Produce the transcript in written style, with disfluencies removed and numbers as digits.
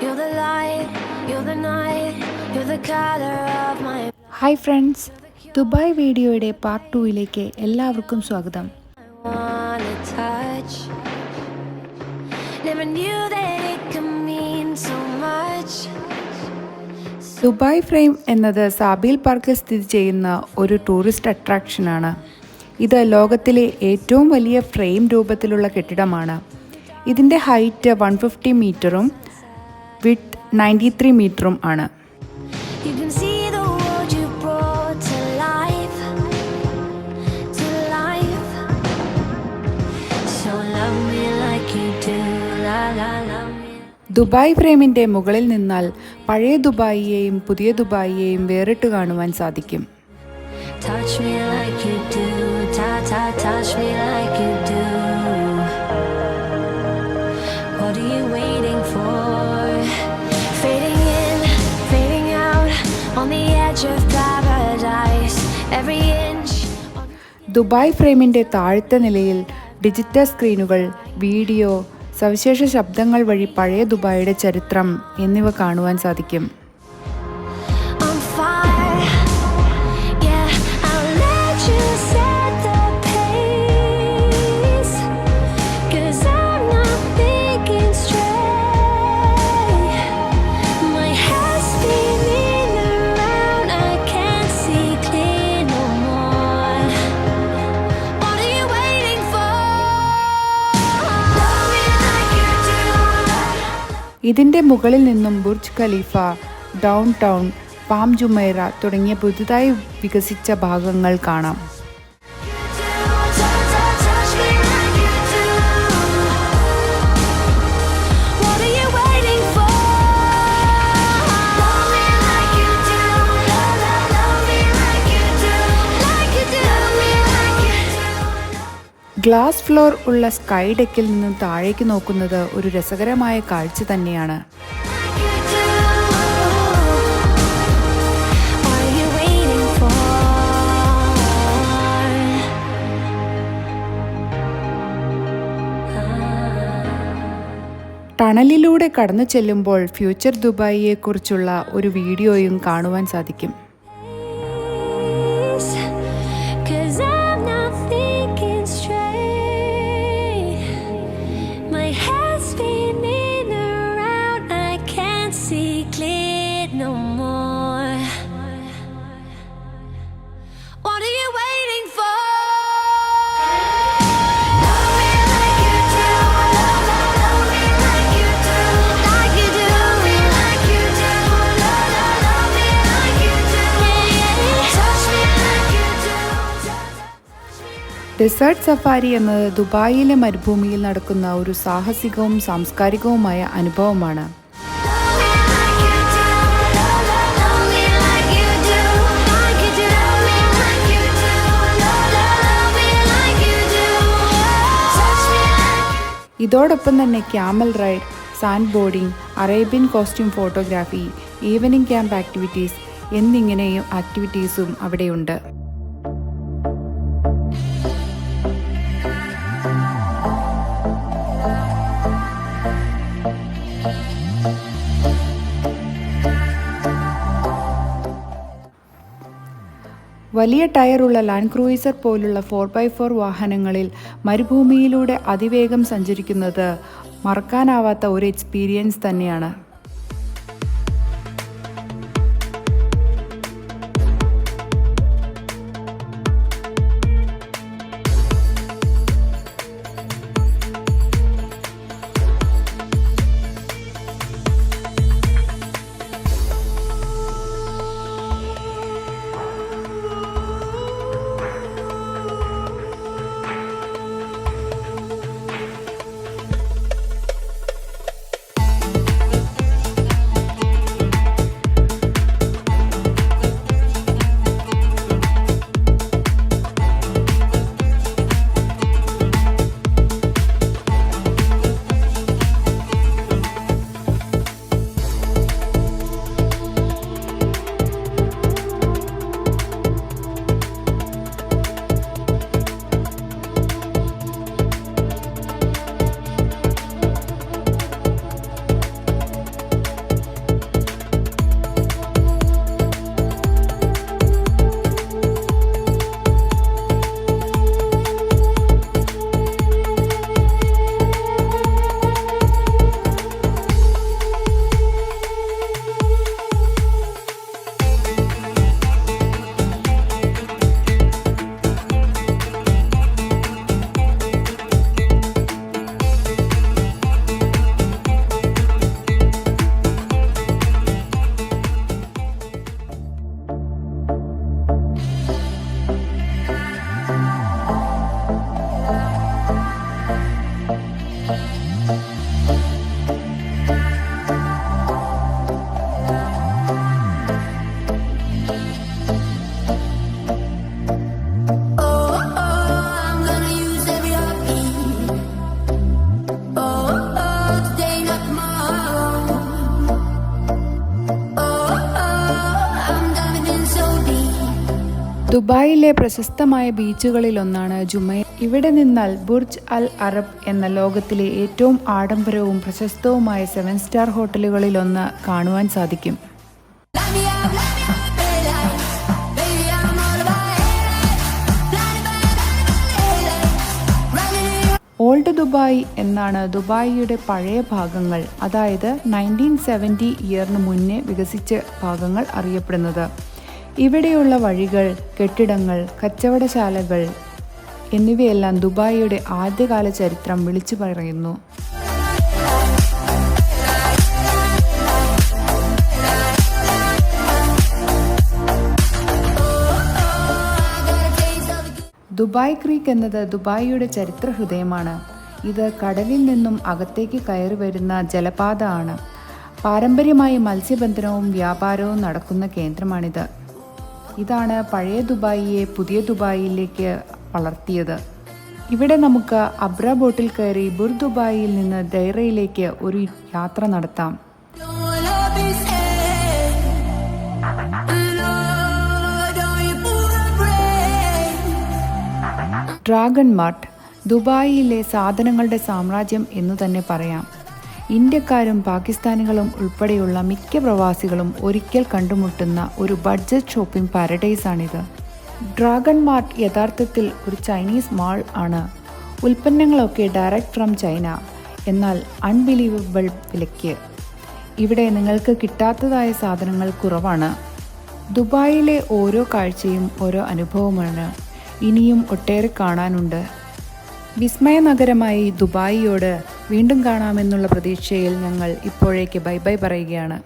You're the light, you're the night, you're the color of my. Hi friends, Dubai വീഡിയോയുടെ part 2ലേക്ക് എല്ലാവർക്കും സ്വാഗതം. I wanna touch. Never knew that it could mean so much. Dubai frame എന്നത് സാബീൽ പാർക്കിൽ സ്ഥിതി ചെയ്യുന്ന ഒരു tourist അട്രാക്ഷനാണ്. ഇത് ലോകത്തിലെ ഏറ്റവും വലിയ ഫ്രെയിം രൂപത്തിലുള്ള കെട്ടിടമാണ്. ഇതിൻ്റെ ഹൈറ്റ് 150 മീറ്ററും വിഡ്ത്ത് 93 മീറ്ററും ആണ്. You can see the world you brought to life, to life. So love me like you do, la la love me. Dubai ഫ്രെയിമിൻ്റെ മുകളിൽ നിന്നാൽ പഴയ ദുബായിയെയും പുതിയ ദുബായിയെയും വേറിട്ട് കാണുവാൻ സാധിക്കും. Touch me like you do, touch me like you do. What are you waiting for? Fading in, fading out, on the edge of paradise. Every inch. Dubai ഫ്രെയിമിൻ്റെ താഴത്തെ നിലയിൽ ഡിജിറ്റൽ സ്ക്രീനുകൾ, വീഡിയോ, സവിശേഷ ശബ്ദങ്ങൾ വഴി പഴയ ദുബായിയുടെ ചരിത്രം എന്നിവ കാണുവാൻ സാധിക്കും. On fire, yeah, I'll let you set the pace, 'cause I'm not thinking straight. My head's spinning around, I can't see clear no more. What are you waiting for? Love me like you do. ഇതിൻ്റെ മുകളിൽ നിന്നും Burj Khalifa, down town, palm Jumeirah തുടങ്ങിയ പുതുതായി വികസിച്ച ഭാഗങ്ങൾ കാണാം. Touch me like you do. What are you waiting for? Love me like you do. Love me like you do. Like you do. Love me like you do. Glass floor ഉള്ള sky ഡെക്കിൽ നിന്നും താഴേക്ക് നോക്കുന്നത് ഒരു രസകരമായ കാഴ്ച തന്നെയാണ്. Like you do. What are you waiting for? ടണലിലൂടെ കടന്നു ചെല്ലുമ്പോൾ ഫ്യൂച്ചർ ദുബായിയെക്കുറിച്ചുള്ള ഒരു വീഡിയോയും കാണുവാൻ സാധിക്കും. 'Cause I'm not thinking straight. My head's spinning around, I can't see clear no more. What are you waiting for? Love me like you do. Love me like you do. Like you do. Like you do. Love me like you do. Touch me like you do. Desert safari എന്നത് ദുബായിലെ മരുഭൂമിയിൽ നടക്കുന്ന ഒരു സാഹസികവും സാംസ്കാരികവുമായ അനുഭവമാണ്. Love me like you do. Love me like you do. Like you do. Love me like you do. Love me like you do. Touch me like you do. ഇതോടൊപ്പം തന്നെ camel ride, sand boarding, Arabian costume photography, evening camp activities എന്നിങ്ങനെയും ആക്ടിവിറ്റീസും അവിടെയുണ്ട്. വലിയ ടയറുള്ള land cruiser പോലുള്ള 4x4 വാഹനങ്ങളിൽ മരുഭൂമിയിലൂടെ അതിവേഗം സഞ്ചരിക്കുന്നത് മറക്കാനാവാത്ത ഒരു എക്സ്പീരിയൻസ് തന്നെയാണ്. today, not tomorrow. I'm diving in so deep. ദുബായിലെ പ്രശസ്തമായ ബീച്ചുകളിലൊന്നാണ് ജുമൈറ. ഇവിടെ നിന്നാൽ ബുർജ് അൽ അറബ് എന്ന ലോകത്തിലെ ഏറ്റവും ആഡംബരവും പ്രശസ്തവുമായ 7 സ്റ്റാർ ഹോട്ടലുകളിലൊന്ന് കാണുവാൻ സാധിക്കും. Light me up, baby. Baby, I'm all about it. Blinded by running in. Old Dubai എന്നാണ് ദുബായിയുടെ പഴയ ഭാഗങ്ങൾ, അതായത് 1970 ഇയറിന് മുന്നേ വികസിച്ച ഭാഗങ്ങൾ അറിയപ്പെടുന്നത്. ഇവിടെയുള്ള വഴികൾ, കെട്ടിടങ്ങൾ, കച്ചവടശാലകൾ എന്നിവയെല്ലാം ദുബായിയുടെ ആദ്യകാല ചരിത്രം വിളിച്ചു പറയുന്നു. ദുബായ് ക്രീക്ക് എന്നത് ദുബായിയുടെ ചരിത്ര ഹൃദയമാണ്. ഇത് കടലിൽ നിന്നും അകത്തേക്ക് കയറി വരുന്ന ജലപാത ആണ്. പാരമ്പര്യമായി മത്സ്യബന്ധനവും വ്യാപാരവും നടക്കുന്ന കേന്ദ്രമാണിത്. ഇതാണ് പഴയ ദുബായിയെ പുതിയ ദുബായിയിലേക്ക് വളർത്തിയത്. ഇവിടെ നമുക്ക് അബ്ര ബോട്ടിൽ കയറി ബുർ ദുബായിയിൽ നിന്ന് ദൈറയിലേക്ക് ഒരു യാത്ര നടത്താം. Don't wanna be sad. No, don't you put a break. Dragon mart ദുബായിയിലെ സാധനങ്ങളുടെ സാമ്രാജ്യം എന്നു തന്നെ പറയാം. ഇന്ത്യക്കാരും പാകിസ്ഥാനികളും ഉൾപ്പെടെയുള്ള മിക്ക പ്രവാസികളും ഒരിക്കൽ കണ്ടുമുട്ടുന്ന ഒരു ബഡ്ജറ്റ് ഷോപ്പിംഗ് പാരഡൈസാണിത്. ഡ്രാഗൺ മാർട്ട് യഥാർത്ഥത്തിൽ ഒരു ചൈനീസ് മാൾ ആണ്. ഉൽപ്പന്നങ്ങളൊക്കെ ഡയറക്റ്റ് ഫ്രം ചൈന, എന്നാൽ അൺബിലീവബിൾ വിലയ്ക്ക്. ഇവിടെ നിങ്ങൾക്ക് കിട്ടാത്തതായ സാധനങ്ങൾ കുറവാണ്. ദുബായിലെ ഓരോ കാഴ്ചയും ഓരോ അനുഭവമാണ്. ഇനിയും ഒട്ടേറെ കാണാനുണ്ട്. വിസ്മയ നഗരമായി ദുബായിയോട് വീണ്ടും കാണാമെന്നുള്ള പ്രതീക്ഷയിൽ ഞങ്ങൾ ഇപ്പോഴേക്ക് ബൈ ബൈ പറയുകയാണ്.